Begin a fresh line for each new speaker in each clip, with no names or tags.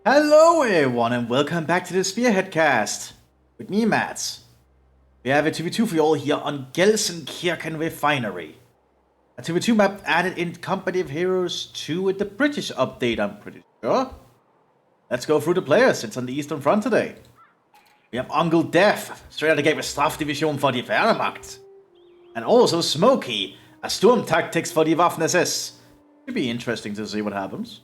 Hello everyone and welcome back to the Spearhead cast with me, Mthis. We have a 2v2 for you all here on Gelsenkirchen Refinery. A 2v2 map added in Company of Heroes 2 with the British update, I'm pretty sure. Let's go through the players. It's on the Eastern Front today. We have Uncle Death, straight out the gate with Strafdivision for the Wehrmacht. And also Smokey, a Storm Tactics for the Waffen-SS. Should be interesting to see what happens.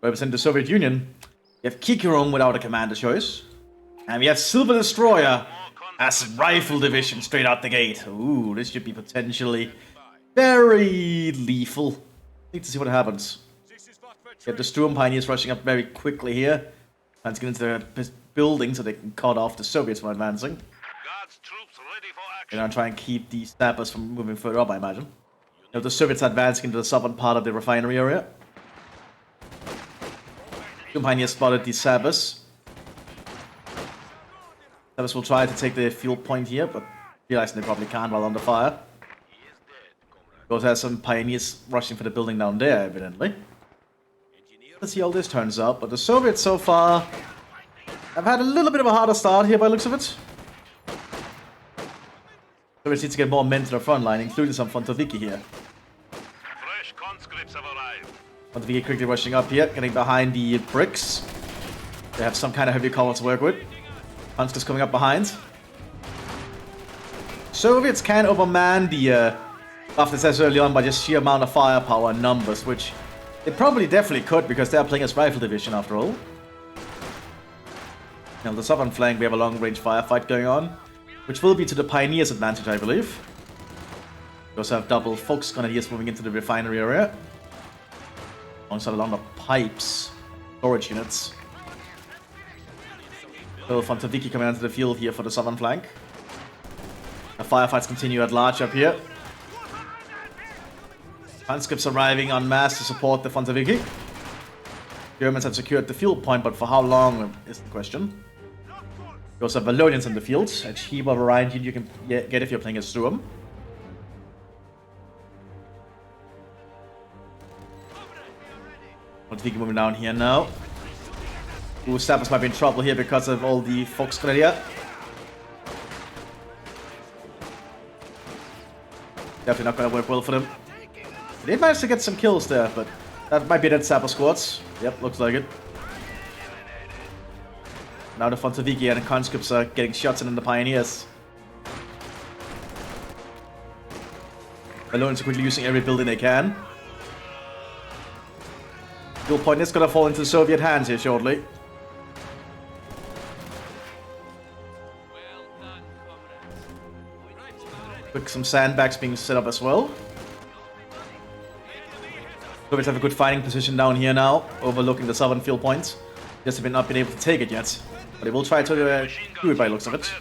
Represent the Soviet Union. We have Kikirum without a commander choice. And we have Silver Destroyer as Rifle Division straight out the gate. Ooh, this should be potentially very lethal. Need to see what happens. We have the Sturm Pioneers rushing up very quickly here. Trying to get into the building so they can cut off the Soviets from advancing. They're gonna try and keep the snappers from moving further up, I imagine. Now the Soviets are advancing into the southern part of the refinery area. Sturm Pioneers spotted the Sabers. Sabers will try to take the fuel point here, but realizing they probably can't while under fire. We also have some Pioneers rushing for the building down there, evidently. Let's see how this turns out, but the Soviets so far have had a little bit of a harder start here by the looks of it. Soviets need to get more men to the front line, including some Fontoviki here.
Fresh conscripts have arrived.
Fontoviki quickly rushing up here, getting behind the bricks. They have some kind of heavy column to work with. Conscripts coming up behind. Soviets can overman the Waffen-SS early on by just sheer amount of firepower and numbers, which they probably definitely could because they're playing as Rifle Division after all. Now, on the southern flank, we have a long-range firefight going on, which will be to the Pioneers' advantage, I believe. We also have double Fox Grenadiers moving into the refinery area. Alongside along the pipes, storage units. Little Fontoviki coming onto the field here for the southern flank. The firefights continue at large up here. Conscripts arriving en masse to support the Fontoviki. Germans have secured the field point, but for how long is the question. We also have Valonians in the field, a cheaper variant you can get if you're playing as Sturm. Fontoviki moving down here now. Ooh, Sabers might be in trouble here because of all the Fox Grenadier. Definitely not going to work well for them. They managed to get some kills there, but that might be that Saber squads. Yep, looks like it. Now the Fontoviki and the conscripts are getting shots in the Pioneers. Valonians are quickly using every building they can. Fuel point is going to fall into Soviet hands here shortly. Quick, some sandbags being set up as well. Soviets have a good fighting position down here now, overlooking the southern field points. Just have not been able to take it yet, but they will try to do it by the looks of it.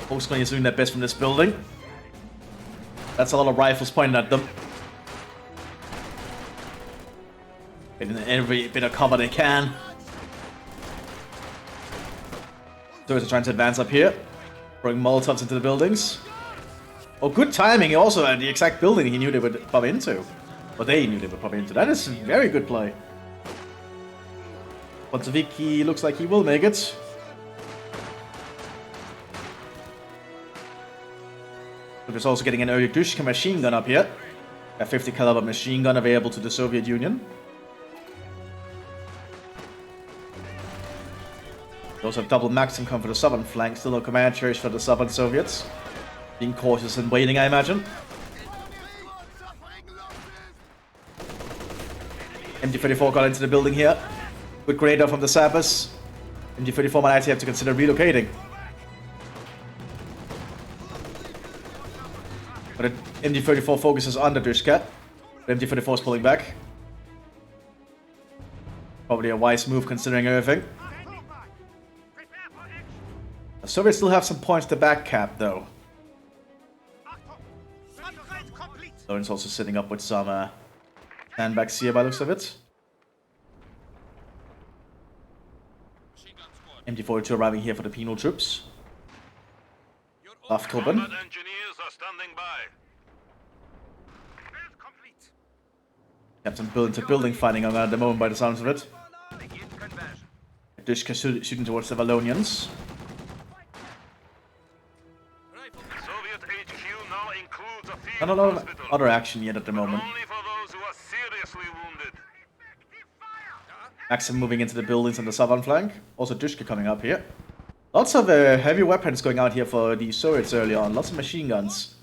Fox is doing their best from this building. That's a lot of rifles pointing at them. Getting every bit of cover they can. Soviets are trying to advance up here, throwing Molotovs into the buildings. Oh, good timing also at the exact building he knew they would pop into. Or they knew they would pop into. That is very good play. Fontoviki looks like he will make it. But there's also getting an early Dushka machine gun up here. A 50 caliber machine gun available to the Soviet Union. We also have double Maxim come for the southern flank. Still no command choice for the southern Soviets. Being cautious and waiting, I imagine. MG34 got into the building here. Good grenade from the Sabers. MG34 might actually have to consider relocating. But MG34 focuses on the Dushka. MG34 is pulling back. Probably a wise move considering everything. The Soviets still have some points to back cap though. Lawrence also sitting up with some sandbags here by the looks of it. MG42 arriving here for the penal troops. Luftgruppen.
Engineers are standing by.
Have some building to building fighting on at the moment by the sounds of it. Dushka shooting towards the Valonians.
Soviet HQ now includes a field
Not a lot of
hospital,
other action yet at the moment.
only for those who are seriously wounded.
Maxim moving into the buildings on the southern flank. Also Dushka coming up here. Lots of heavy weapons going out here for the Soviets early on. Lots of machine guns.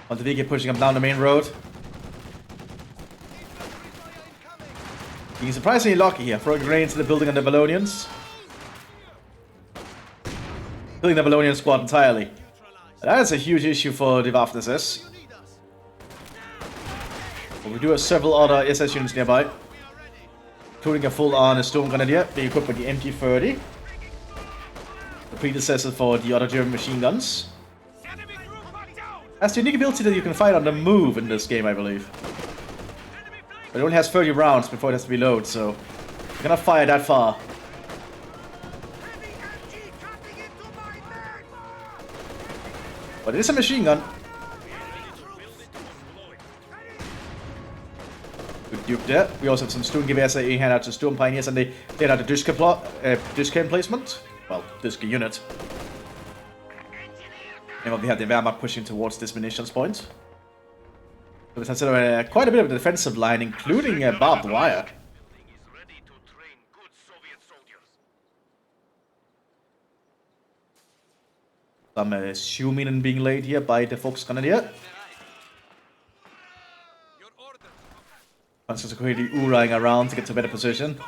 Montevideo pushing up down the main road. Being surprisingly lucky here, throwing grenades into the building on the Valonians. Killing the Valonian squad entirely. That is a huge issue for the Mthis. But we do have several other SS units nearby. Including a full-on Storm Grenadier, being equipped with the MG30. The predecessor for the other German machine guns. Has the unique ability that you can fight on the move in this game, I believe. But it only has 30 rounds before it has to reload, so you cannot fire that far. But it is a machine gun. Good duke there. We also have some Sturmgewehrs that hand out to Storm Pioneers, and they laid out a Dushka emplacement. Well, Dushka unit. And we have the Wehrmacht pushing towards this munitions point. So we consider quite a bit of a defensive line, including barbed wire. Some Schumann being laid here by the Fox Grenadier. Once just quickly oohing around to get to a better position.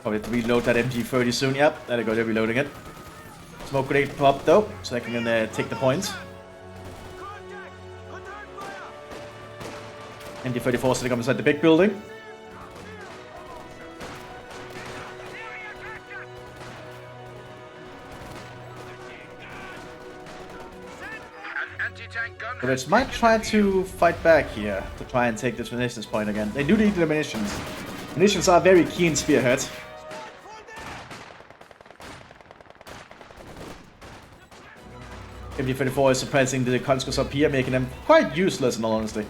Probably have to reload that MG30 soon. Yep, there they go, they're reloading it. Smoke grenade pop though, so they can take the point. MG34 sitting up inside the big building. The Reds might try to fight back here to try and take this munitions point again. They do need the munitions. Munitions are very key in Spearhead. MG34 is suppressing the conscripts up here, making them quite useless in all honesty.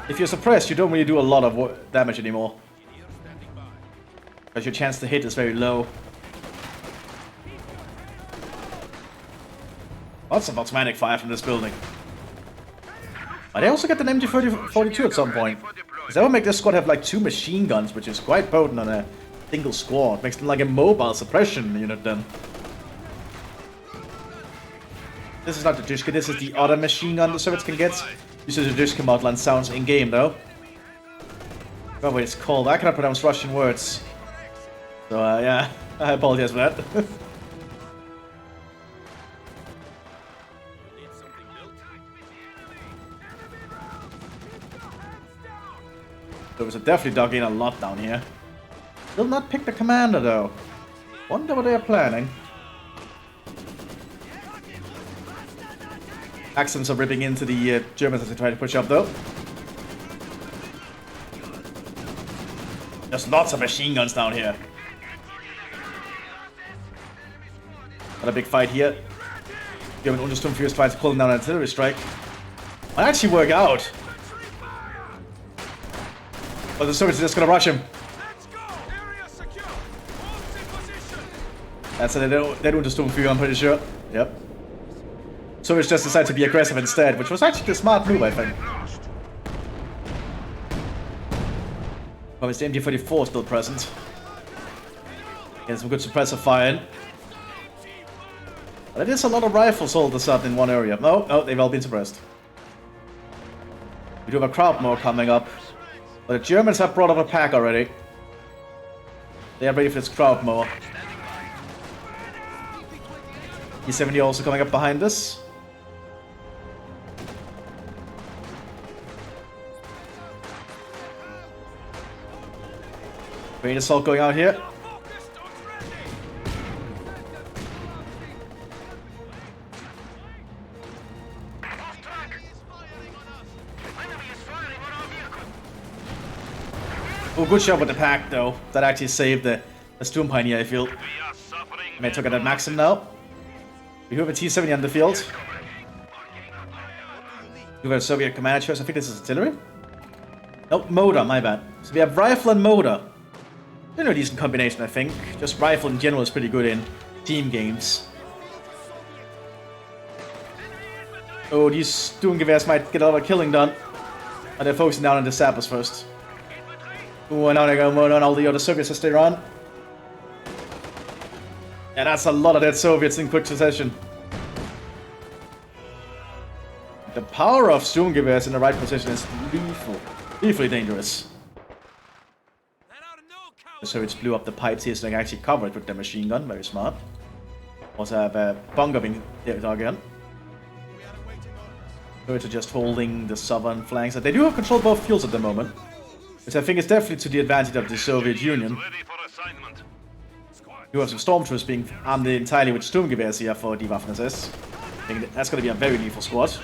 If you're suppressed, you don't really do a lot of damage anymore. Because your chance to hit is very low. Lots of automatic fire from this building. But they also get an MG42 at some point. Because that will make this squad have like 2 machine guns, which is quite potent on a single squad. Makes them like a mobile suppression unit then. This is not the Dushka, this is the other machine gun the Soviets can get. This is the Dushka model and sounds in-game though. Oh wait, it's called. I cannot pronounce Russian words. So yeah, I apologize for that. Those are definitely dug in a lot down here. Will not pick the commander though. Wonder what they are planning. Accents are ripping into the Germans as they try to push up though. There's lots of machine guns down here. Got a big fight here. German Untersturmführer trying to pull down an artillery strike. Might actually work out. But the Soviets are just gonna rush him. That's it, they don't Untersturmführer, I'm pretty sure. Yep. Soviets just decided to be aggressive instead, which was actually a smart move, I think. Well, it's the MG34 still present. Getting some good suppressive fire in. But it is a lot of rifles all of a sudden in one area. No, they've all been suppressed. We do have a crowd more coming up. But the Germans have brought up a pack already. They are ready for this crowd more. E70 also coming up behind us. Great assault going out here. Oh, good shot with the pack though. That actually saved the Sturm Pioneer, I feel. I may took it at Maxim now. We have a T-70 on the field. We have a Soviet command choice. I think this is artillery. Nope, motor, my bad. So we have rifle and motor. They're a decent combination, I think. Just rifle in general is pretty good in team games. Oh, these Sturmgewehrs might get a lot of killing done. But they're focusing down on the sappers first. Oh, and now they're going to murder on all the other Soviets as they run. Yeah, that's a lot of dead Soviets in quick succession. The power of Sturmgewehrs in the right position is lethal. Lethally dangerous. The Soviets blew up the pipes here so they can actually cover it with their machine gun. Very smart. Also have a bunker being hit again. Soviets are just holding the southern flanks. They do have control of both fields at the moment. Which I think is definitely to the advantage of the Soviet Union. You have some stormtroopers being armed entirely with Sturmgewehrs here for dewaffnen SS. I think that's going to be a very lethal squad.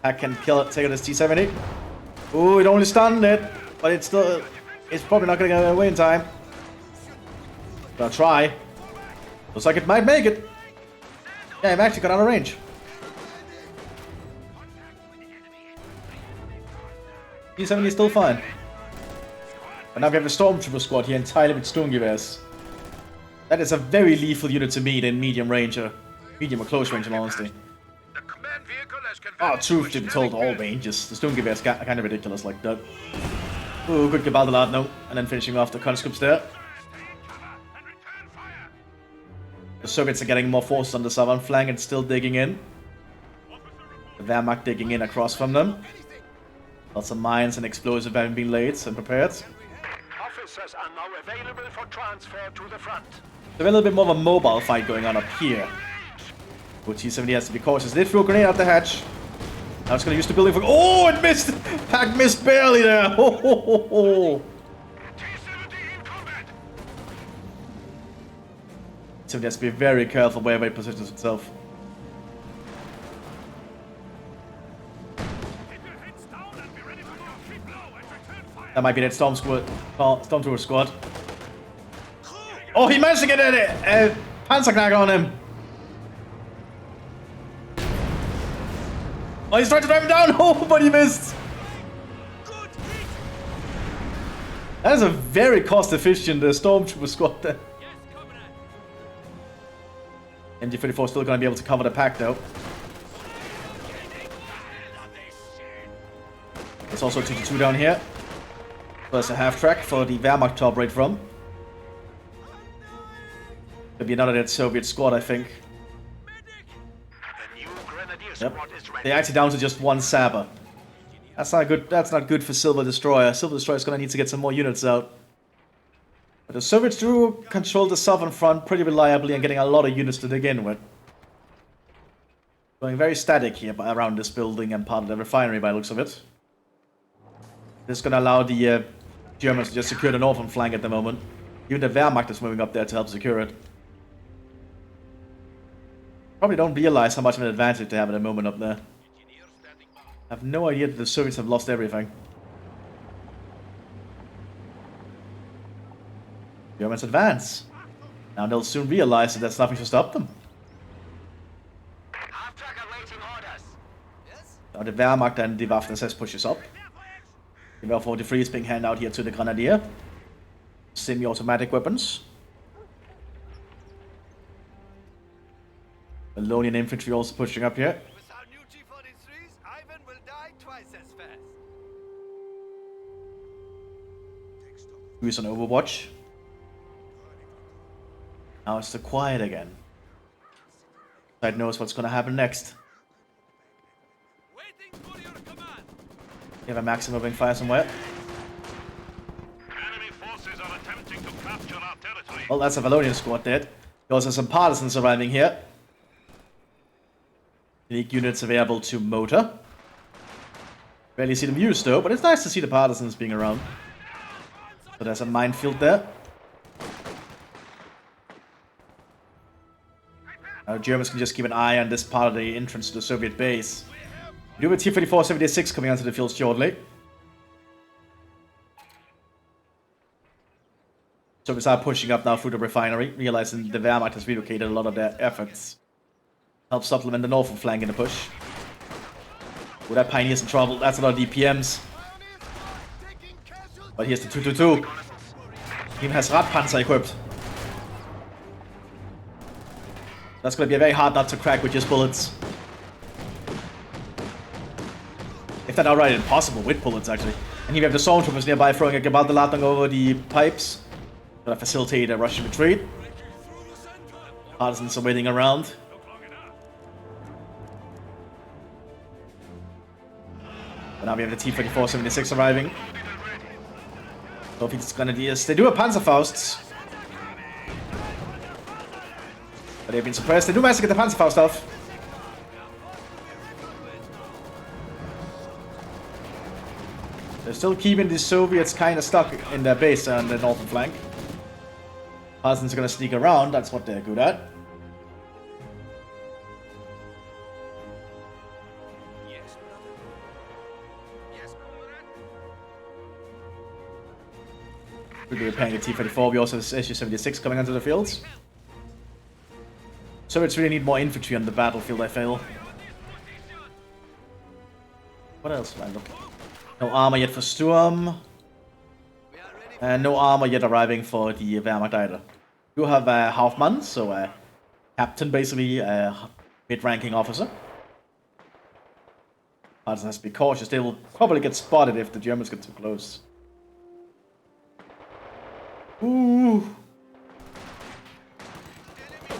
Hack can kill it, take out his T-70. Ooh, it only stunned it, but it's still... It's probably not going to get away in time. But I'll try. Looks like it might make it. Yeah, I've actually got out of range. T-70 is still fine. But now we have the Stormtrooper squad here entirely with Sturmgewehrs. That is a very lethal unit to meet in medium range, or medium or close range in honesty. Oh, truth to be told, all ranges. The Sturmgewehrs are kind of ridiculous like that. Ooh, good Gebaldelat, no. And then finishing off the conscripts there. The Soviets are getting more forces on the southern flank and still digging in. The Wehrmacht digging in across from them. Lots of mines and explosives having been laid and prepared.
Officers are now available for transfer to the front.
There's a little bit more of a mobile fight going on up here. T-70 has to be cautious. They threw a grenade out the hatch. Now it's going to use the building for... Oh, it missed! Pack missed barely there! Ho, ho, ho, ho. T-70 has to be very careful wherever it positions itself. That might be that Stormtrooper squad. Oh, he managed to get a Panzerknacker on him! Oh, he's trying to drive him down! Oh, but he missed! That is a very cost-efficient Stormtrooper squad there. MG-34 still going to be able to cover the pack, though. There's also a 2-2 down here. Plus a half-track for the Wehrmacht to operate from. There'll be another dead Soviet squad, I think. Yep. They're actually down to just one Saber. That's not good. That's not good for Silver Destroyer. Silver Destroyer's gonna need to get some more units out. But the Soviets do control the southern front pretty reliably and getting a lot of units to dig in with. Going very static here around this building and part of the refinery by the looks of it. This is gonna allow the Germans to just secure the northern flank at the moment. Even the Wehrmacht is moving up there to help secure it. Probably don't realize how much of an advantage they have at the moment up there. I have no idea that the Soviets have lost everything. Germans advance. Now they'll soon realize that there's nothing to stop them. Now the Wehrmacht and the dewaffnen SS pushes up. The Level 43 is being handed out here to the Grenadier. Semi-automatic weapons. Valonian infantry also pushing up here.
With our new T-43s, Ivan will die twice as fast.
Who's on Overwatch? Now it's the quiet again. Side knows what's gonna happen next.
Waiting for your command.
You have a maximum moving fire somewhere.
Enemy forces are attempting to capture our territory.
Well, that's a Valonian squad dead. There also some partisans arriving here. Unique units available to motor. Barely see them used though, but it's nice to see the partisans being around. So there's a minefield there. Now the Germans can just keep an eye on this part of the entrance to the Soviet base. We do have a T-34-76 coming onto the field shortly. Soviets are pushing up now through the refinery, realizing the Wehrmacht has relocated a lot of their efforts. Help supplement the northern flank in the push. Oh, that Pioneer's in trouble. That's a lot of DPMs. But here's the 222. He has Radpanzer equipped. That's gonna be very hard not to crack with just bullets. If not outright impossible with bullets, actually. And here we have the stormtroopers nearby throwing a Gebaldeladung over the pipes. Gonna facilitate a Russian retreat. Partisans are waiting around. But now we have the T-34-76 arriving. So if it's gonna do is they do a Panzerfaust. But they've been suppressed. They do manage to get the Panzerfaust off. They're still keeping the Soviets kind of stuck in their base on the northern flank. Partisans are gonna sneak around. That's what they're good at. We're repairing the T-34. We also have SU-76 coming onto the fields. Soviets really need more infantry on the battlefield, I feel. What else do I look at? No armor yet for Sturm. And no armor yet arriving for the Wehrmacht either. We do have a Hauptmann, so a captain basically, a mid-ranking officer. Partisan has to be cautious. They will probably get spotted if the Germans get too close. Ooh.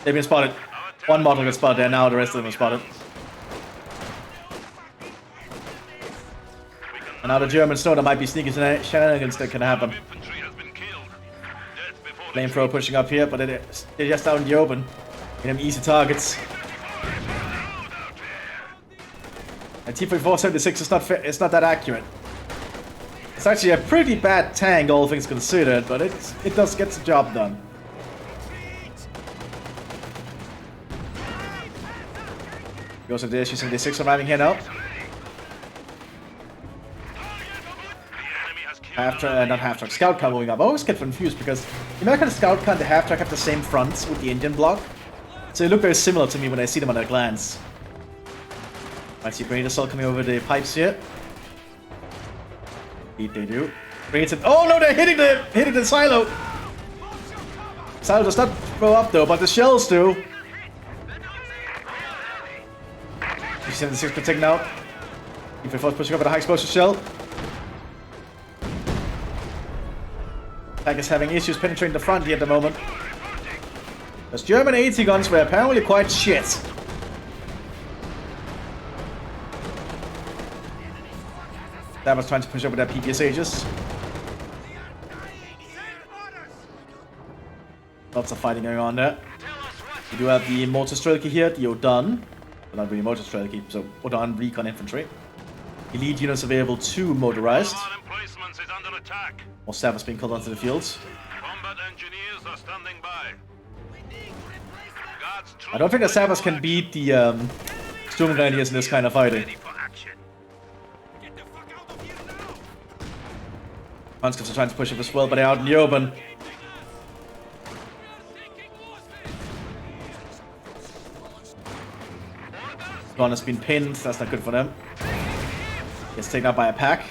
They've been spotted. One model got spotted there, now the rest of them are spotted. And now the Germans know there might be sneaky shenanigans that can happen. Flamethrower pushing up here, but they're just out in the open. Getting them easy targets. And T-34-76 is not fair, it's not that accurate. It's actually a pretty bad tank, all things considered, but it does get the job done. We also have the SU-76 arriving here now. Not half-track, scout car moving up. I always get confused because the American scout car and the half-track have the same fronts with the Indian block. So they look very similar to me when I see them at a glance. I see grenade assault coming over the pipes here. Indeed they do. Grenades in. Oh no, they're hitting the silo! Silo does not throw up though, but the shells do. T-76 protecting out. T-34 pushing up with a high explosive shell. Attack is having issues penetrating the front here at the moment. Those German 80 guns were apparently quite shit. That was trying to push up with their PPSHs. Lots of fighting going on there. We do have the motor strategy here, the Odan. Well, not really motor strategy, so Odan recon infantry. Elite units available to motorized. More staff is being called onto the fields.
Combat engineers are standing by.
I don't think the Sabers can beat the Sturmgrenadiers in this kind of fighting. Conscripts are trying to push up as well, but they're out in the open. One has been pinned, that's not good for them. Gets taken out by a pack.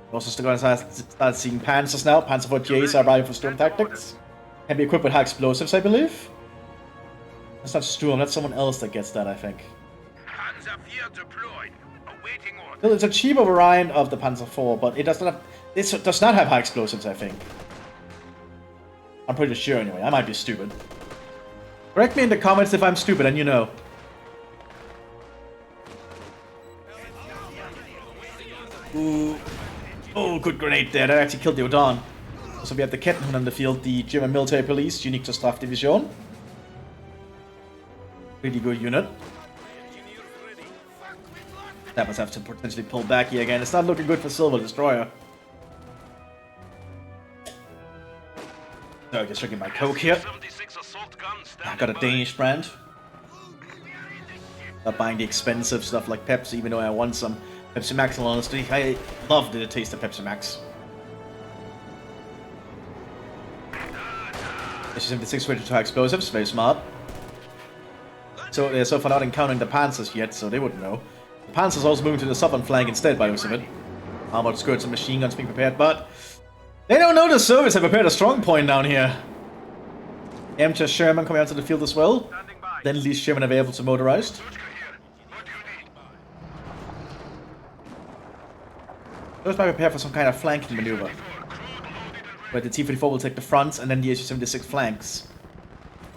We're also still going to start seeing Panzers now. Panzer 48s are arriving for Sturm tactics. Can be equipped with high explosives, I believe. That's not Sturm, that's someone else that gets that, I think.
Panzer 4 deployed. Awaiting orders.
Well, it's a cheaper variant of the Panzer 4, but it does not have high explosives, I think. I'm pretty sure anyway. I might be stupid. Correct me in the comments if I'm stupid and you know. Ooh. Oh, good grenade there. That actually killed the Odan. So we have the Kettenhund on the field, the German military police, unique to Strafdivision. Pretty good unit. That must have to potentially pull back here again. It's not looking good for Silver Destroyer. So just drinking my Coke here. I got a Danish brand. Not buying the expensive stuff like Pepsi, even though I want some Pepsi Max, honestly. I love the taste of Pepsi Max. SU-76 ready to try explosives, very smart. So they're so far not encountering the Panzers yet, so they wouldn't know. The Panzers also moving to the southern flank instead, by the looks of it. Armored skirts and machine guns being prepared, but they don't know the Soviets have prepared a strong point down here. Amateur Sherman coming out to the field as well. Then Lee's Sherman available to motorized. Those might prepare for some kind of flanking maneuver, where the T-34 will take the front and then the HU-76 flanks.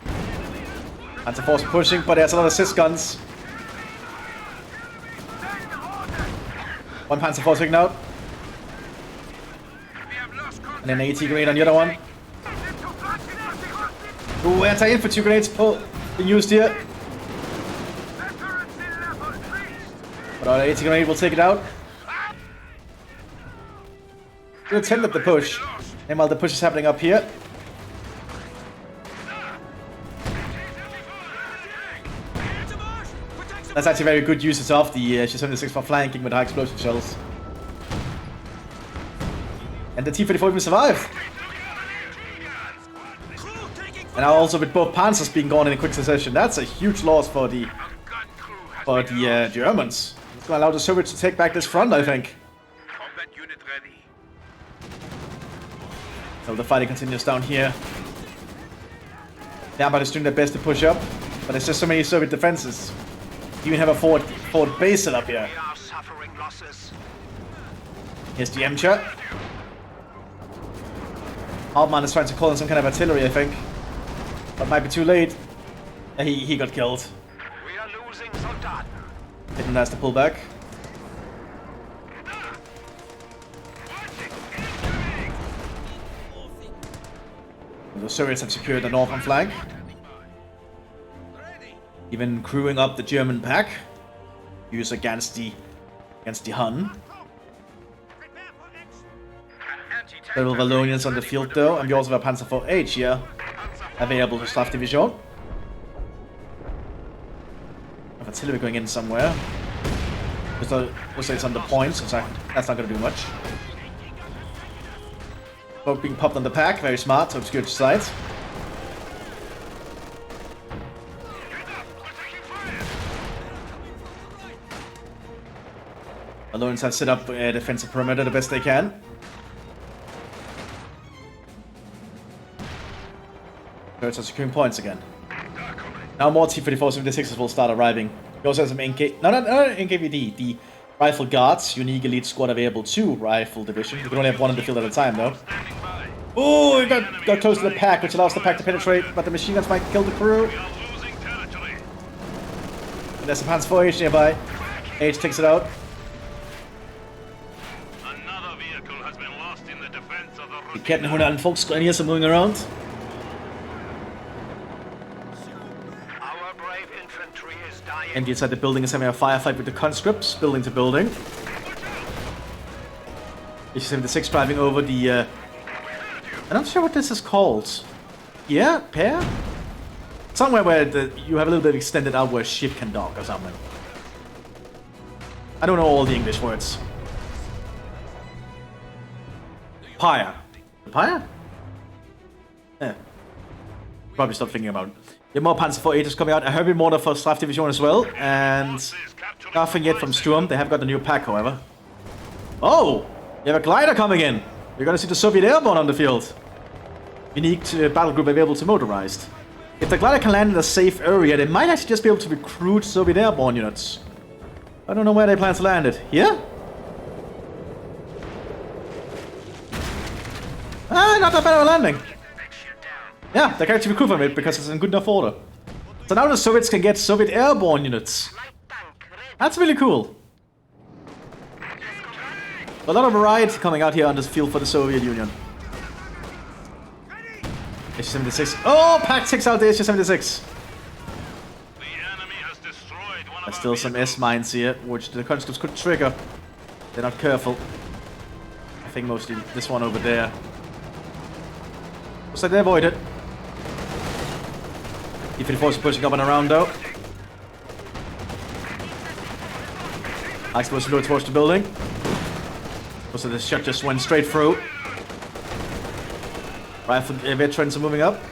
Panzer Force pushing, but there's a lot of assist guns. One Panzer Force taken out. And then an AT grenade on the other one. Ooh, anti-infantry grenades being used here. But our AT grenade will take it out. We'll attempt at the push. And while the push is happening up here. That's actually very good uses of the HU-76 for flanking with high explosion shells. And the T-34 even survived. And now also with both Panzers being gone in a quick succession, that's a huge loss for the Germans. It's going to allow the Soviets to take back this front, I think. So the fighting continues down here. The Armada is doing their best to push up, but there's just so many Soviet defenses. You even have a forward base set up here. Here's the Emcher. Hauptmann is trying to call in some kind of artillery, I think. But might be too late. He got killed.
We are losing Soldaten.
Didn't last the pullback. The Soviets have secured the northern flank. Even crewing up the German pack. Use against the Hun. Several Wallonians on the field though, and we also have a Panzer IV-H here. Available to Staff Division. Have artillery going in somewhere. Looks like it's on the points, so that's not going to do much. Both being popped on the pack, very smart to obscure the sides. Wallonians have set up a defensive perimeter the best they can. Turrets are securing points again. Now more T-34 76s will start arriving. We also have some not NKVD, the Rifle Guards, unique elite squad available to Rifle Division. You can only have one in the field at a time though. Oh, we got close to the pack, which allows the pack to penetrate, but the machine guns might kill the crew. And there's a Panzer IV-H nearby. H takes it out.
Another vehicle has been lost in the defense of the
Die Kettenhunde Volksgrenadiers hier so moving around.
Our brave infantry is dying.
And inside the building is having a firefight with the conscripts, building to building. HU-76 driving over the... I'm not sure what this is called. Yeah? Pair? Somewhere where you have a little bit of extended out where a ship can dock or something. I don't know all the English words. Pyre. Pyre? Yeah. Probably stop thinking about it. You have more Panzer IV-H's coming out. A heavy mortar for Staff Division as well. And nothing yet from Sturm. They have got a new pack, however. Oh! You have a glider coming in. You're gonna see the Soviet airborne on the field. Unique battle group available to motorized. If the glider can land in a safe area, they might actually just be able to recruit Soviet airborne units. I don't know where they plan to land it. Here? Ah, not that bad of a landing. Yeah, they can actually recruit from it because it's in good enough order. So now the Soviets can get Soviet airborne units. That's really cool. A lot of variety coming out here on this field for the Soviet Union. HU-76. Oh, Pack takes out the HU-76. There's still some S-mines here, which the conscripts could trigger. They're not careful. I think mostly this one over there. Looks like they avoid it. T-34 is pushing up and around though. High explosive load towards the building. So the shot just went straight through. Rifle veterans are moving up.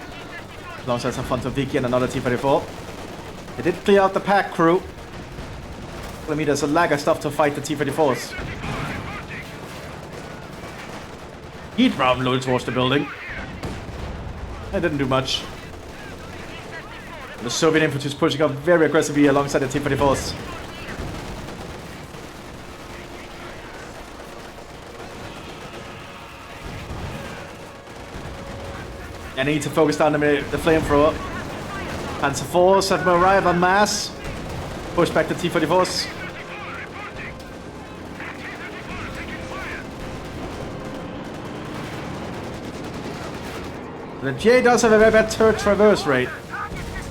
Alongside some Fontoviki and another T-34. They did clear out the pack crew. I mean, there's a lag of stuff to fight the T-34s. heat round loaded towards the building. That didn't do much. The Soviet infantry is pushing up very aggressively alongside the T-34s. And I need to focus down the flamethrower. Panzer IVs have arrived en masse. Push back the T-34s. The J does have a very bad turret traverse rate.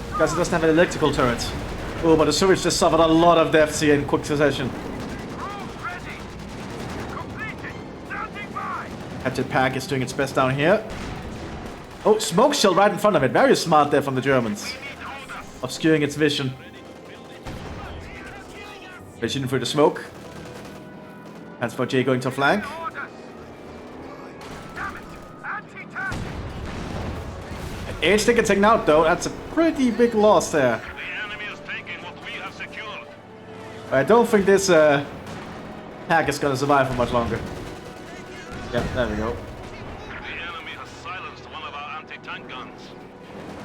Because it doesn't have an electrical turret. Oh, but the Soviets just suffered a lot of deaths here in quick succession. Captain Pack is doing its best down here. Oh, smoke shell right in front of it. Very smart there from the Germans. Obscuring its vision. They're shooting through the smoke. Transport J going to flank. H stick taken out though. That's a pretty big loss there.
The enemy is taking what we have secured.
I don't think this pack is gonna survive for much longer. Yep, there we go.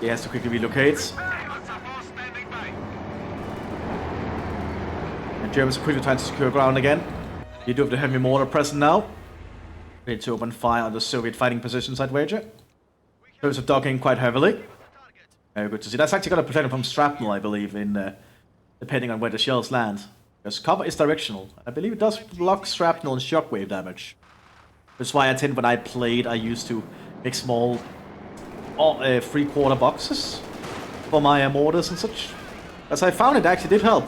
He has to quickly relocate. And Germans are quickly trying to secure ground again. You do have the heavy mortar present now. Ready to open fire on the Soviet fighting positions, I'd wager. Those are docking quite heavily. Very good to see. That's actually going to protect them from shrapnel, I believe, in depending on where the shells land. Because cover is directional. I believe it does block shrapnel and shockwave damage. That's why I tend, when I played, I used to make small 3/4 boxes for my mortars and such. As I found it actually did help.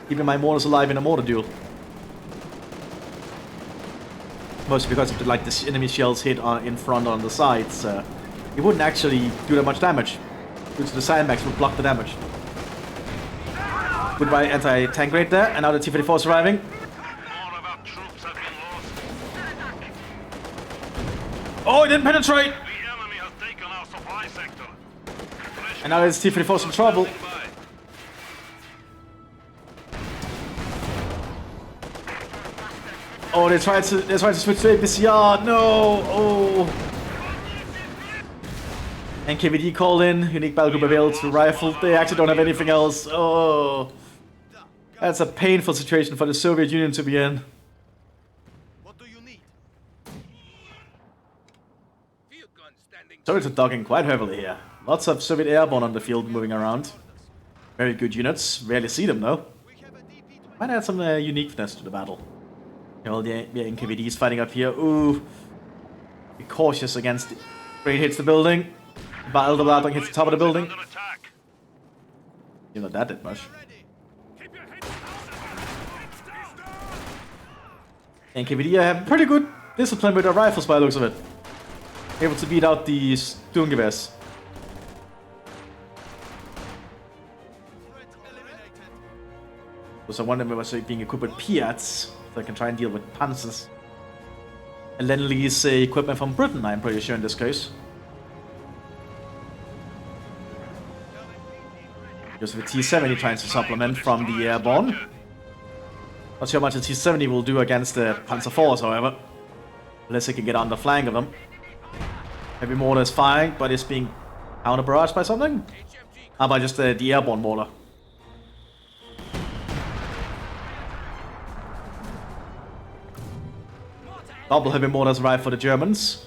Keeping my mortars alive in a mortar duel. Mostly because of the enemy shells hit in front on the sides. It wouldn't actually do that much damage. Due to the sandbags would block the damage. Goodbye anti-tank rate there, and now the T-34 is arriving.
All of our troops have been lost.
Oh, it didn't penetrate!
The enemy has taken our supply sector.
And now there's T-34's in trouble. Oh, they tried to switch to APCR. No! Oh! NKVD called in. Unique battle group available to rifle. They actually don't have anything else. Oh! That's a painful situation for the Soviet Union to be in.
What do you need?
Soviets are docking quite heavily here. Lots of Soviet airborne on the field moving around. Very good units. Rarely see them though. Might add some uniqueness to the battle. Well, the NKVD is fighting up here. Ooh. Be cautious against it. Great hits the building. Baldabladong hits the top of the building. You know that did much. NKVD have pretty good discipline with their rifles by the looks of it. Able to beat out the Sturmgewehrs. So I wonder if it was being equipped with Piats. So I can try and deal with Panzers. And Lend-Lease equipment from Britain, I'm pretty sure in this case. Because with T-70 trying to supplement from the airborne. Not sure how much the T-70 will do against the Panzer IVs, however. Unless it can get on the flank of them. Heavy mortar is firing, but it's being counter-barraged by something? How about just the airborne mortar? Double heavy mortars arrive for the Germans.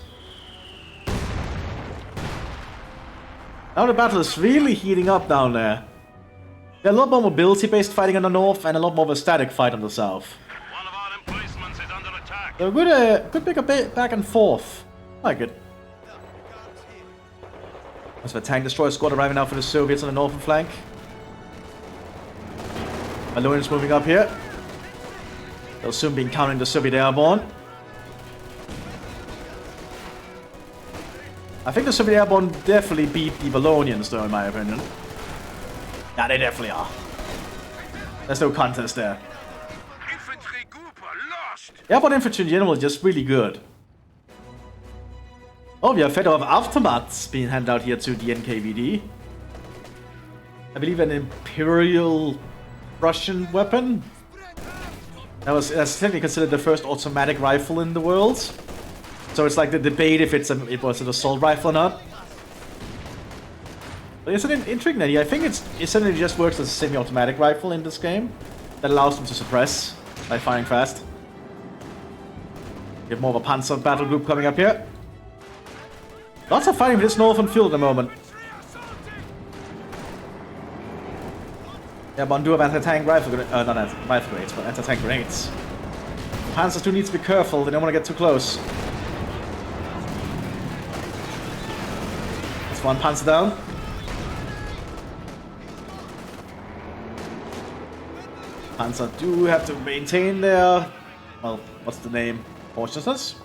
Now the battle is really heating up down there. There's a lot more mobility-based fighting on the north and a lot more of a static fight on the south.
One of our emplacements is under attack.
So good big back and forth. I like it. There's the tank destroyer squad arriving now for the Soviets on the northern flank. Balloons moving up here. They'll soon be encountering the Soviet airborne. I think the Soviet airborne definitely beat the Ballonians, though, in my opinion. Yeah, they definitely are. There's no contest there.
Infantry group lost.
Airborne infantry in general is just really good. Oh, we have Feather of Aftermaths being handed out here to the NKVD. I believe an Imperial Russian weapon. That's technically considered the first automatic rifle in the world. So it's like the debate if it was an assault rifle or not. But it's an intriguing idea. I think it essentially just works as a semi-automatic rifle in this game that allows them to suppress by firing fast. We have more of a Panzer battle group coming up here. Lots of fighting with this northern field at the moment. Yeah, but do have anti-tank rifle grenades, not rifle grenades, but anti-tank grenades. Panzers do need to be careful, they don't want to get too close. That's one Panzer down. Panzer do have to maintain their, well, what's the name? Cautiousness?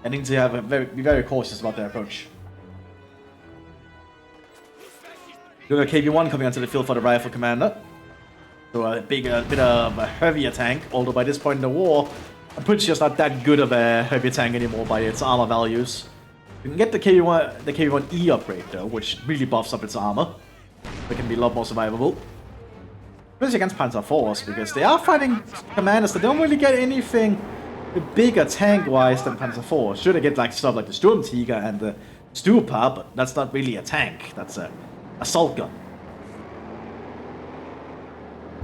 I need to have be very cautious about their approach. We have a KV-1 coming onto the field for the rifle commander. So a bit of a heavier tank, although by this point in the war, I'm pretty sure it's not that good of a heavier tank anymore by its armor values. You can get the KV-1E upgrade though, which really buffs up its armor. It can be a lot more survivable. Especially against Panzer IVs, because they are fighting commanders that don't really get anything bigger tank-wise than Panzer IV. Sure, they get like stuff like the Sturmtiger and the Stupa, but that's not really a tank. That's a assault gun.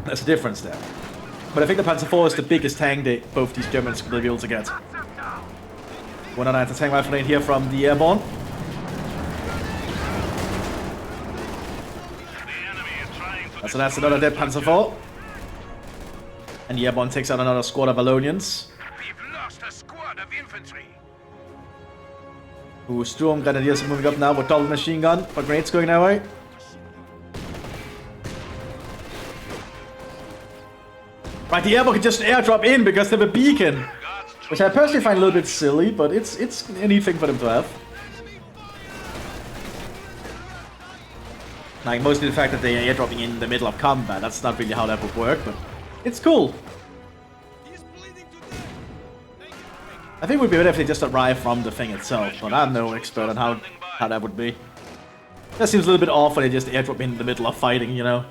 There's a difference there. But I think the Panzer IV is the biggest tank that both these Germans will be able to get. One anti-tank rifle in here from the airborne. So that's another dead Panzer IV. And the airborne takes out another squad of Valonians.
We've lost a squad of infantry.
Ooh, Sturm Grenadiers are moving up now with double machine gun, but grenades going that way. Right, the airborne can just airdrop in because they have a beacon. Which I personally find a little bit silly, but it's a neat thing for them to have. Like, mostly the fact that they are airdropping in the middle of combat, that's not really how that would work, but it's cool. I think it would be better if they just arrive from the thing itself, but I'm no expert on how that would be. That seems a little bit off when they just airdrop in the middle of fighting, you know?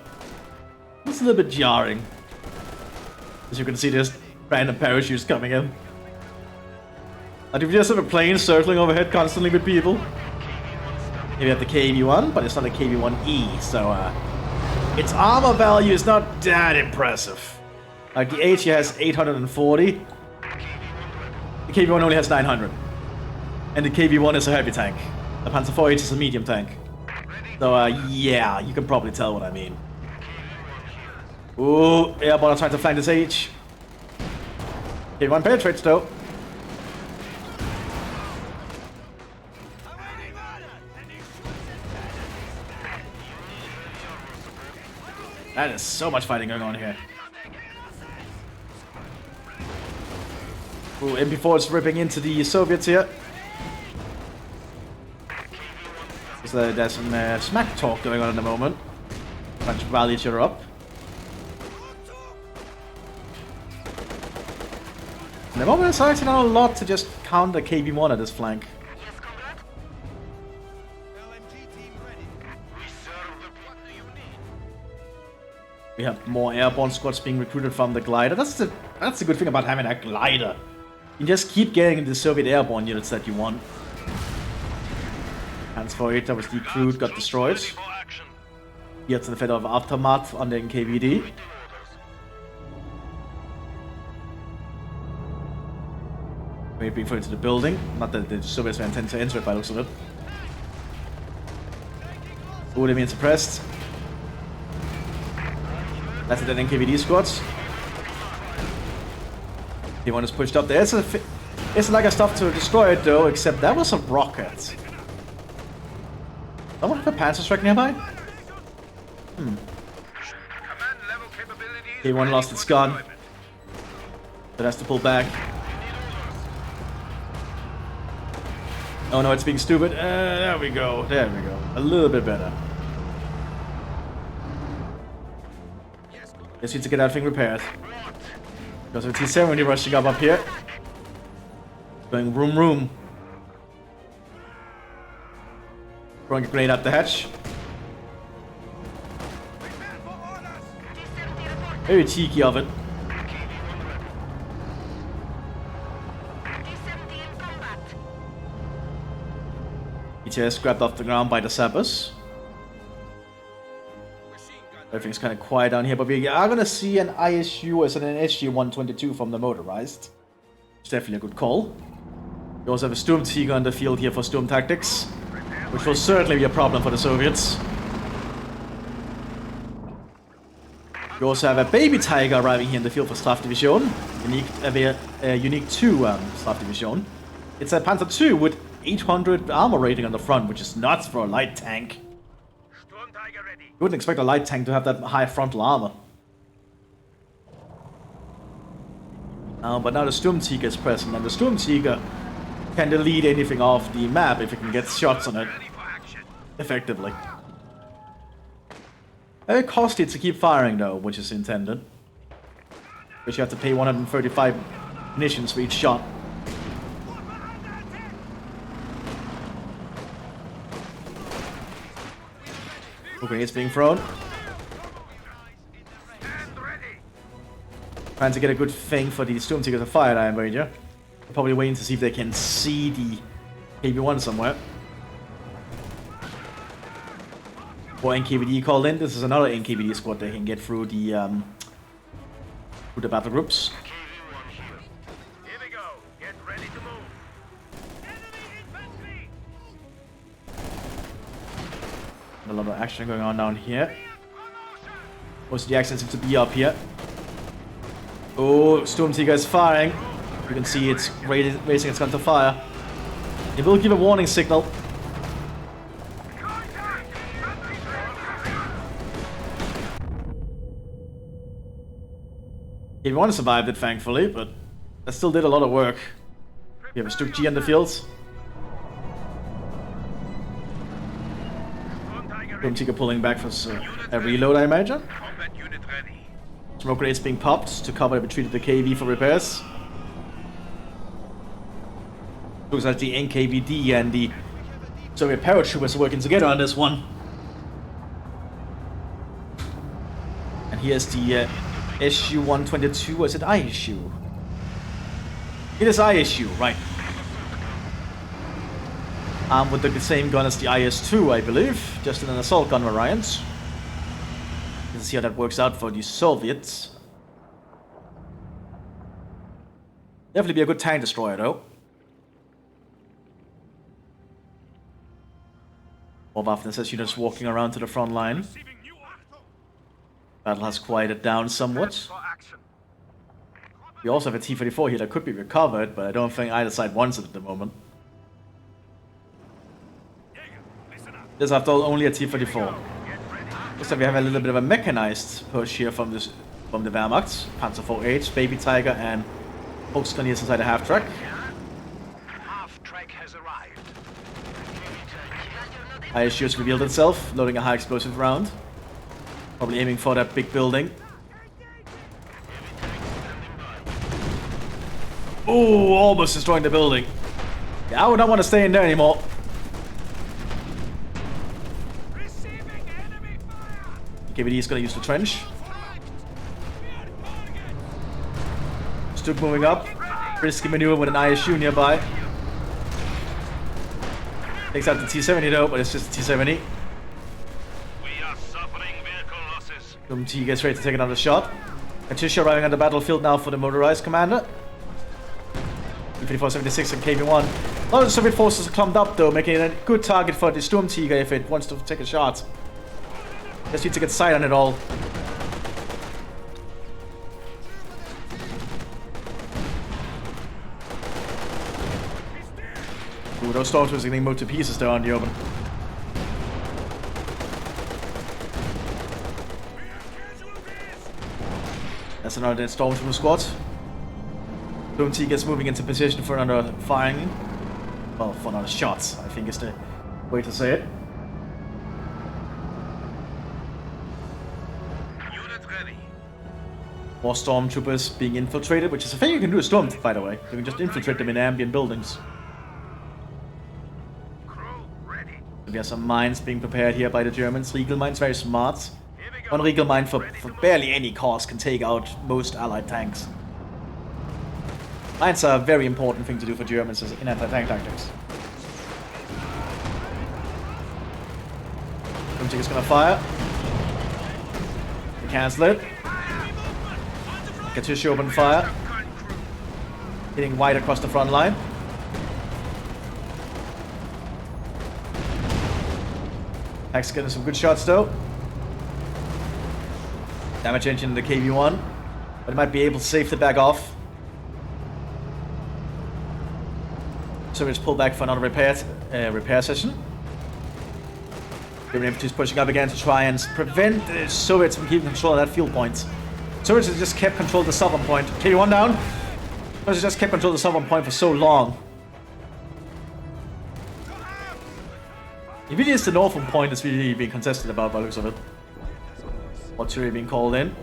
It's a little bit jarring. As you can see, there's random parachutes coming in. And if you just have a plane circling overhead constantly with people. Here we have the KV-1, but it's not a KV-1E, so its armor value is not that impressive. Like the H here has 840. The KV-1 only has 900. And the KV-1 is a heavy tank. The Panzer IV is a medium tank. So yeah, you can probably tell what I mean. Ooh, airborne are trying to flank this H. KV-1 penetrates though. That is so much fighting going on here. Ooh, MP4 is ripping into the Soviets here. So there's some smack talk going on at the moment. Trying to rally each other up. And the moment it's actually not a lot to just counter KV-1 at this flank. We have more airborne squads being recruited from the glider. That's the good thing about having a glider. You can just keep getting the Soviet airborne units that you want. Panzer IV that was decrewed, got destroyed. Here to the fate of Aftermath on the NKVD. Waiting for it into the building. Not that the Soviets intend to enter it by the looks of it. Ooh, they're being suppressed. That's the NKVD squads. The one is pushed up there. It's like a stuff to destroy it though, except that was a rocket. Someone have a Panzer strike nearby? K1 lost its gun. It has to pull back. Oh no, it's being stupid. There we go. There we go. A little bit better. Just need to get that thing repaired. Because of T-70 rushing up here. Going room room. Throwing a grenade up the hatch. Very cheeky of it. ETS grabbed off the ground by the sappers. Everything's kind of quiet down here, but we are going to see an ISU as an SG-122 from the motorized. It's definitely a good call. We also have a Storm Tiger on the field here for Storm Tactics, which will certainly be a problem for the Soviets. We also have a Baby Tiger arriving here in the field for Staff Division, Unique 2 Staff Division. It's a Panther 2 with 800 armor rating on the front, which is nuts for a light tank. You wouldn't expect a light tank to have that high frontal armor. But now the Storm Tiger is present, and the Storm Tiger can delete anything off the map if it can get shots on it effectively. Very costly to keep firing though, which is intended. Because you have to pay 135 munitions for each shot. Okay, it's being thrown. Trying to get a good thing for the Storm Tiger to fire, I wager. Probably waiting to see if they can see the KB1 somewhere. Or NKVD called in. This is another NKVD squad they can get through the battle groups.
Here we go. Get ready to move. Enemy infantry.
A lot of action going on down here. Most of the action seems to be up here. Oh, Storm Tiger is firing. You can see it's raising its gun to fire. It will give a warning signal. Everyone survived it, thankfully, but that still did a lot of work. We have a Stuk G on the fields. Storm Tiger pulling back for a reload, I imagine. Smoke grenades being popped to cover the retreat of the KV for repairs. Looks like the NKVD and the Soviet paratroopers working together on this one. And here's the SU-122, or is it ISU? It is ISU, right. Armed with the same gun as the IS-2, I believe, just in an assault gun variant. Let's see how that works out for the Soviets. Definitely be a good tank destroyer, though. More Waffen as units walking around to the front line. Battle has quieted down somewhat. We also have a T-34 here that could be recovered, but I don't think either side wants it at the moment. This after all only a T-34. Looks like we have a little bit of a mechanized push here from the Wehrmacht. Panzer 4H, Baby Tiger, and Volksgrenadiers inside the half-track.
Half-track has arrived.
ISU has revealed itself, loading a high explosive round. Probably aiming for that big building. Oh, almost destroying the building. Yeah, I would not want to stay in there anymore. KVD is going to use the trench. Stuk moving up. Risky maneuver with an ISU nearby. Takes out the T-70 though, but it's just a T-70.
We are suffering vehicle losses.
T gets ready to take another shot. Katusha arriving on the battlefield now for the motorized commander. 5476 and KV-1. A lot of the Soviet forces are clumped up though, making it a good target for the Storm Tiger if it wants to take a shot. Just need to get sight on it all. Ooh, those stormtroopers are getting moved to pieces there on the open. That's another dead stormtrooper squad. Storm T gets moving into position for another firing. Well, for another shot, I think is the way to say it. More stormtroopers being infiltrated, which is a thing you can do with storm, by the way. You can just infiltrate them in ambient buildings. We have some mines being prepared here by the Germans. Regal mines, very smart. One Regal mine for barely any cost can take out most allied tanks. Mines are a very important thing to do for Germans in anti-tank tactics. Stormseeker's gonna fire. They cancel it. Katyusha open fire. Hitting wide across the front line. Axe getting some good shots though. Damage engine in the KV-1. But it might be able to safely back off. So it's pulled back for another repair session. German infantry is pushing up again to try and prevent the Soviets from keeping control of that fuel point. Soviets have just kept control of the southern point. KV-1 down. Soviets just kept control of the southern point for so long. It really is the northern point that's really being contested about by the looks of it. Artillery being called in.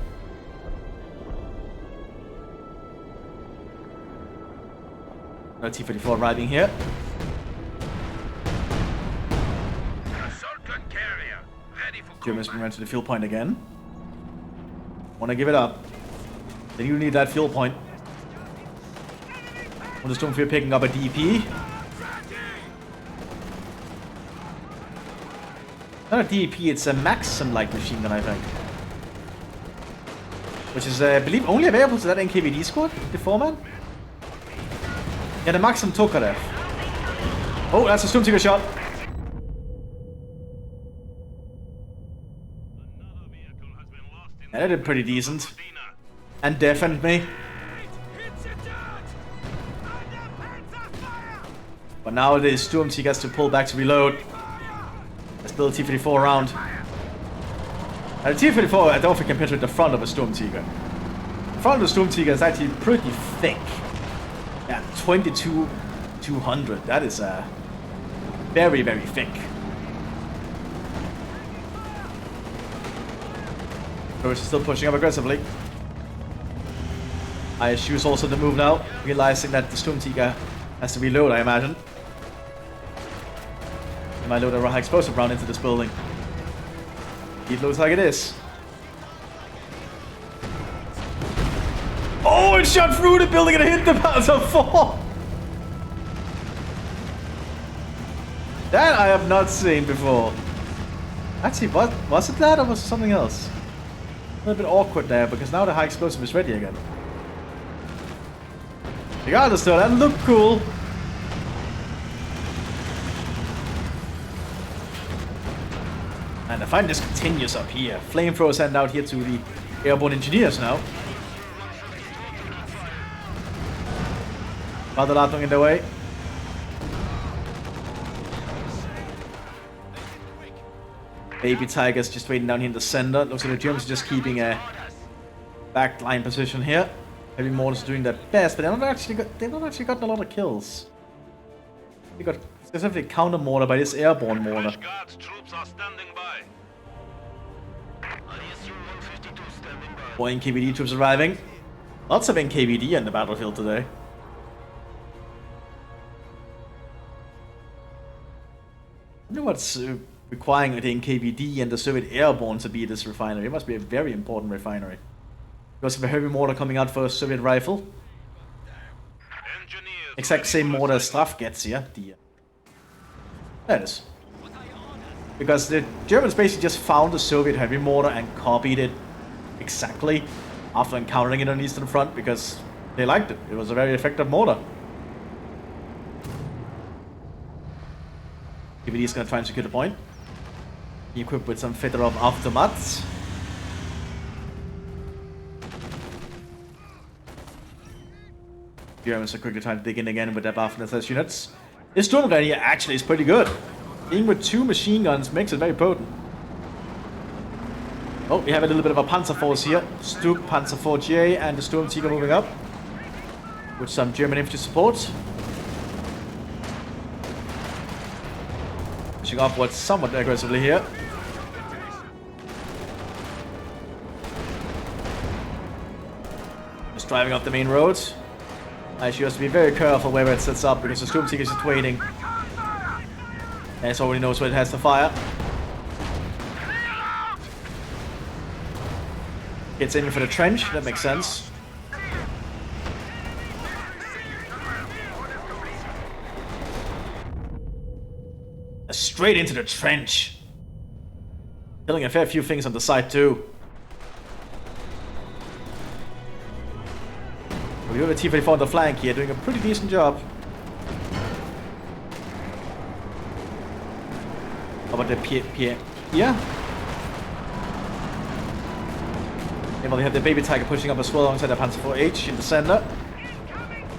Another T-34 arriving here.
Assault gun carrier, ready for
Germans been to the fuel point again. Wanna give it up. They do need that fuel point. On the Stormfield picking up a DP. Not a DP, it's a Maxim light machine gun, I think. Which is, I believe, only available to that NKVD squad, the foreman. Yeah, the Maxim Tokarev. Oh, that's a Stormseeker shot. Yeah, that did pretty decent. And deafened me. But now the Stormseeker has to pull back to reload. There's still a T-34 around. And the T-34 I don't think compared to the front of a Stormseeker. The front of the Stormseeker is actually pretty thick. Yeah, 22,200. That is very, very thick. British is still pushing up aggressively. ISU is also the move now, realizing that the Stormseeker has to reload, I imagine. He might load a high explosive round into this building. It looks like it is. Oh, it shot through the building and hit the Panzer IV! That I have not seen before. Actually, was it that or was it something else? A little bit awkward there because now the high explosive is ready again. Regardless though, that looked cool. And the fight just continues up here. Flamethrower sent out here to the airborne engineers now. Badeladung in the way. Baby Tigers just waiting down here in the center. Looks like the Germans are just keeping a backline position here. Heavy mortars doing their best, but they've not actually gotten a lot of kills. They got specifically counter mortar by this airborne mortar.
Troops are standing by.
More NKVD troops arriving. Lots of NKVD in the battlefield today. I wonder what's requiring the NKVD and the Soviet airborne to be this refinery. It must be a very important refinery. Because of a heavy mortar coming out for a Soviet rifle. Exact same mortar Straf gets here. There it is. Because the Germans basically just found the Soviet heavy mortar and copied it exactly after encountering it on the Eastern Front because they liked it. It was a very effective mortar. KVD is going to try and secure the point. Be equipped with some Fedorov Aftermaths. Germans are quickly trying to dig in again with their Waffen-SS units. This storm gun here actually is pretty good. Being with 2 machine guns makes it very potent. Oh, we have a little bit of a Panzer force here. Stuk, Panzer 4J, and the Stormseeker moving up. With some German infantry support. Pushing upwards somewhat aggressively here. Just driving up the main road. She has to be very careful where it sets up because the Stormseeker is just waiting. And it already knows where it has to fire. Gets aiming for the trench, that makes sense. Straight into the trench. Killing a fair few things on the side too. We have a T-34 on the flank here, doing a pretty decent job. How about the Pierre? Yeah. And well, they have the baby tiger pushing up as well alongside the Panzer IV-H in the center.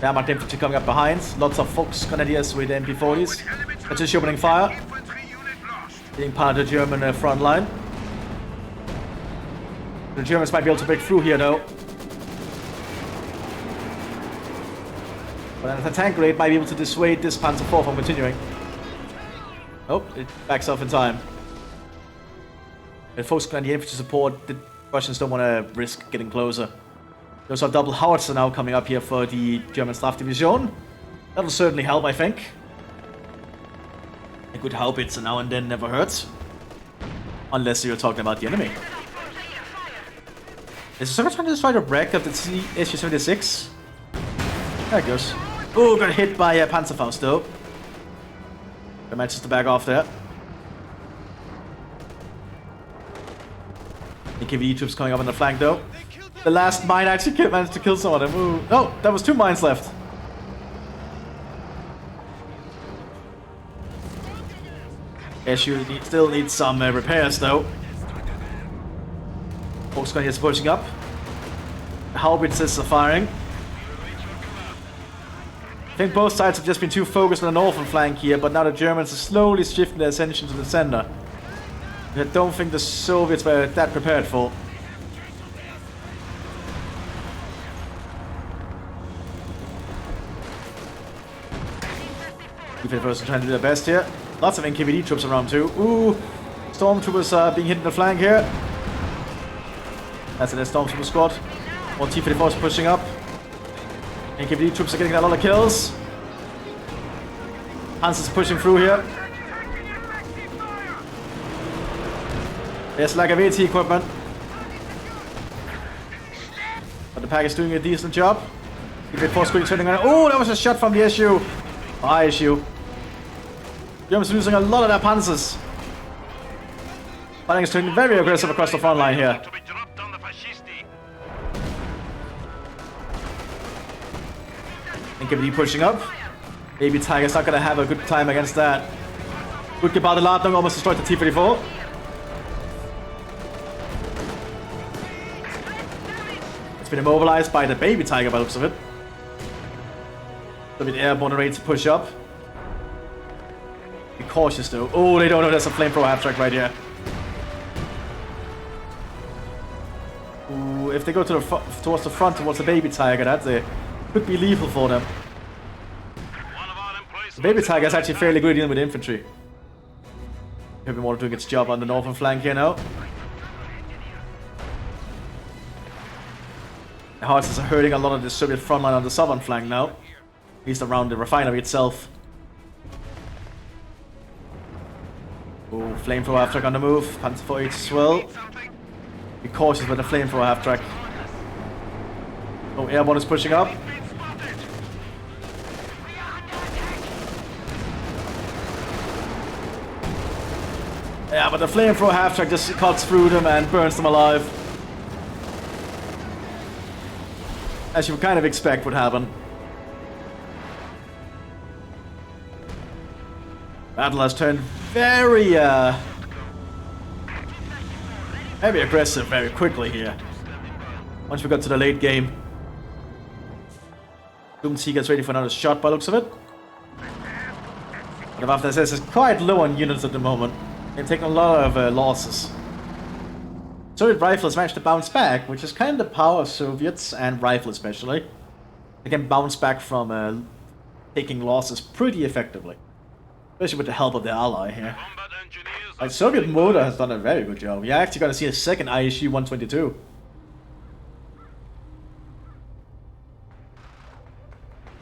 The armored infantry coming up behind. Lots of Fox Grenadiers with MP40s. That's just opening fire. Being part of the German front line. The Germans might be able to break through here though. But the tank raid might be able to dissuade this Panzer IV from continuing. Oh, it backs off in time. And Fox Grenadier infantry support, the Russians don't want to risk getting closer. There's our double howitzer now coming up here for the German Staff Division. That'll certainly help, I think. A good haubitzer now and then never hurts. Unless you're talking about the enemy. Is someone trying to destroy the wreck of the SU-76? There it goes. Oh, got hit by a Panzerfaust though. That manages to back off there. The KVD troops coming up on the flank though. The last mine actually managed to kill some of them. Ooh. Oh, that was 2 mines left. SU still needs some repairs though. Volkswagen is pushing up. The howitzers are firing. I think both sides have just been too focused on the northern flank here, but now the Germans are slowly shifting their attention to the center. I don't think the Soviets were that prepared for. Defense are trying to do their best here. Lots of NKVD troops around too. Ooh, stormtroopers being hit in the flank here. That's in a stormtrooper squad. More T-34 is pushing up. NKVD troops are getting a lot of kills. Hans is pushing through here. There's like a VT equipment. But the pack is doing a decent job. T-34 quickly turning around. Oh, that was a shot from the SU. ISU. Germans losing a lot of their panzers. Fighting is turning very aggressive across the front line here. NKVD pushing up. Baby Tiger's not gonna have a good time against that. Good Gebadeladung almost destroyed the T-34. It's been immobilized by the Baby Tiger by the looks of it. So the airborne rate to push up. Be cautious though. Oh, they don't know there's a flamethrower half-track right here. Ooh, if they go to the towards the front, towards the Baby Tiger, that could be lethal for them. The Baby Tiger is actually fairly good dealing with infantry. Heavy Mortar doing its job on the northern flank here now. The howitzers are hurting a lot of the Soviet front line on the southern flank now. At least around the refinery itself. Oh, flamethrower half-track on the move. Panzer IV-H as well. Be cautious with the flamethrower half-track. Oh, airborne is pushing up. Yeah, but the flamethrower half-track just cuts through them and burns them alive. As you would kind of expect would happen. Battle has turned very aggressive very quickly here. Once we got to the late game. Doom-T gets ready for another shot by the looks of it. But the Waffen SS is quite low on units at the moment. They've taken a lot of losses. Soviet rifles managed to bounce back, which is kind of the power of Soviets and rifle especially. They can bounce back from taking losses pretty effectively. Especially with the help of their ally here. Like, Soviet motor has done a very good job. We're actually going to see a second ISU 122.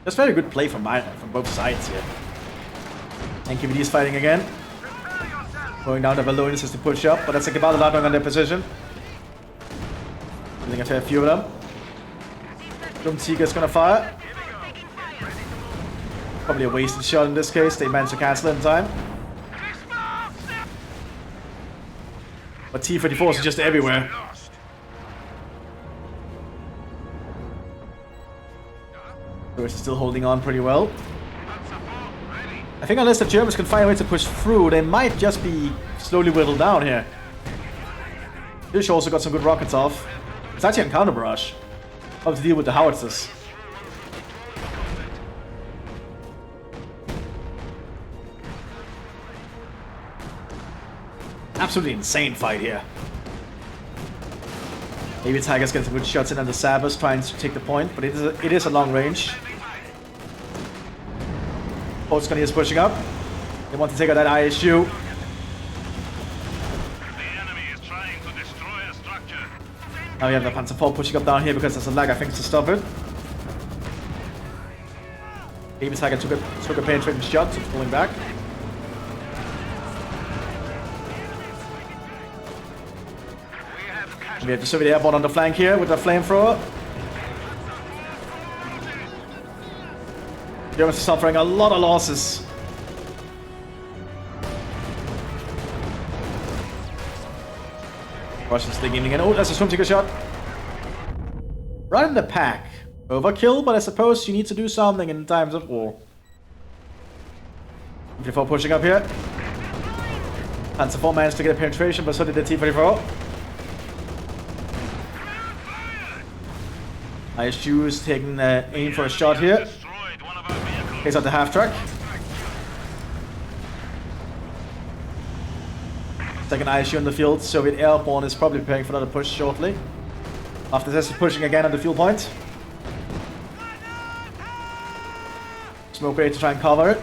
That's very good play from both sides here. NKVD is fighting again. Going down the balloons as to push up, but that's a Gebadeladung on their position. Killing a fair few of them. Doom-Tiger's gonna fire. Probably a wasted shot in this case, they managed to cancel it in time. But T-34s are just everywhere.
Lost.
We're still holding on pretty well.
Panzer IV ready.
I think unless the Germans can find a way to push through, they might just be slowly whittled down here. Fish also got some good rockets off. It's actually on counter barrage. How to deal with the howitzers. Absolutely insane fight here. Maybe Tigers get some good shots in on the Sabers trying to take the point, but it is a long range. Postgunny is pushing up. They want to take out that ISU.
The enemy is trying to destroy a structure.
Now we have the Panzer IV pushing up down here because there's a lag, I think, to stop it. Baby Tiger took a penetrating shot, so it's pulling back. We have the Soviet airborne on the flank here with the flamethrower. Germans are suffering a lot of losses. Russians digging in. Oh, that's a Stormtaker shot. Right in the pack. Overkill, but I suppose you need to do something in times of war. T-34 pushing up here. Panzer IV managed to get a penetration, but so did the T-34. ISU is taking aim for a shot here.
Destroyed one of our vehicles.
Takes out the half-track. Second ISU in the field. Soviet airborne is probably preparing for another push shortly. After this, is pushing again on the fuel point. Smoke grenade to try and cover it.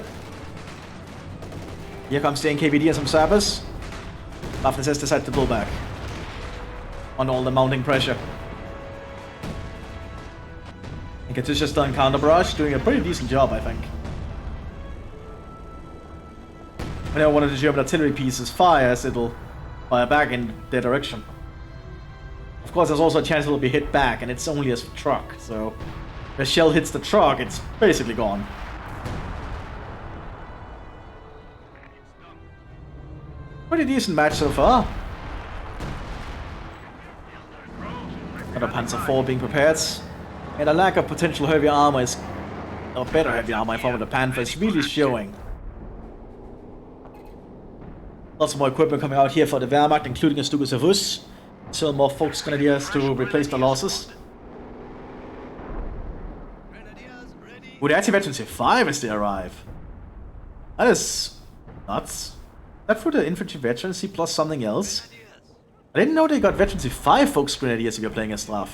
Here comes the NKVD and some Sabers. After this, decide to pull back. On all the mounting pressure. And Katusha's done counter barrage, doing a pretty decent job, I think. Whenever one of the German artillery pieces fires, it'll fire back in their direction. Of course, there's also a chance it'll be hit back, and it's only a truck, so if a shell hits the truck, it's basically gone. Pretty decent match so far. Another Panzer IV being prepared. And a lack of potential heavy armor is, or better heavy armor in form of the Panther is really showing. Lots more equipment coming out here for the Wehrmacht, including a Stuka Servus. Still more Volksgrenadiers to replace the losses. Ooh, the anti-veterancy 5 as they arrive. That is nuts. That for the infantry veterancy plus something else. I didn't know they got veterancy 5 Volksgrenadiers if you're playing as Slav.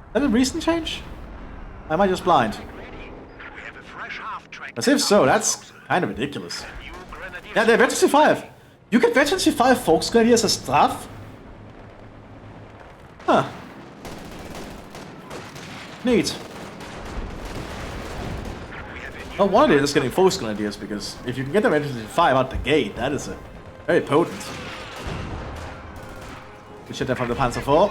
Is that a recent change? Am I just blind? As if so, that's kind of ridiculous. Yeah, they're veterancy 5. You get veterancy 5 Volksgrenadiers as Straf? Huh. Neat. No wonder they're just getting Volksgrenadiers, because if you can get the veterancy 5 out the gate, that is a very potent. We should have from the Panzer IV.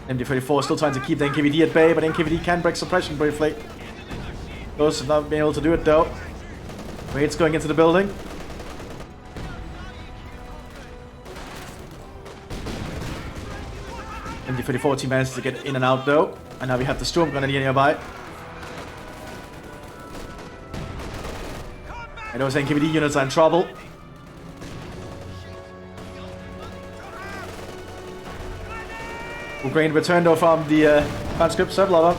MD-34 still trying to keep the NKVD at bay, but NKVD can break suppression briefly. Those have not been able to do it though. Raids going into the building. MD-34 team managed to get in and out though. And now we have the Storm Grenadier nearby. And those NKVD units are in trouble. Ukraine returned though from the conscript subloader.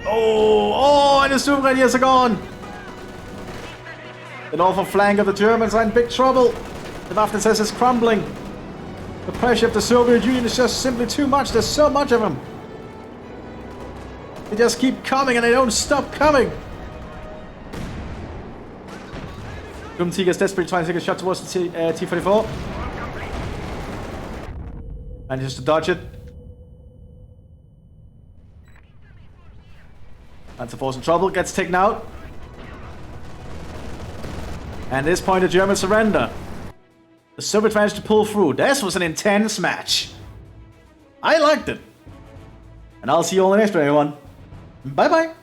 Oh, and the Storm Grenadiers are gone! The northern flank of the Germans are in big trouble. The Mthis is crumbling. The pressure of the Soviet Union is just simply too much. There's so much of them. They just keep coming and they don't stop coming. Tiger is desperately trying to take a shot towards the T-34. Manages to dodge it. Panzer IV's in trouble, gets taken out. And at this point, the Germans surrender. The Soviets managed to pull through. This was an intense match. I liked it. And I'll see you all in the next one, everyone. Bye bye.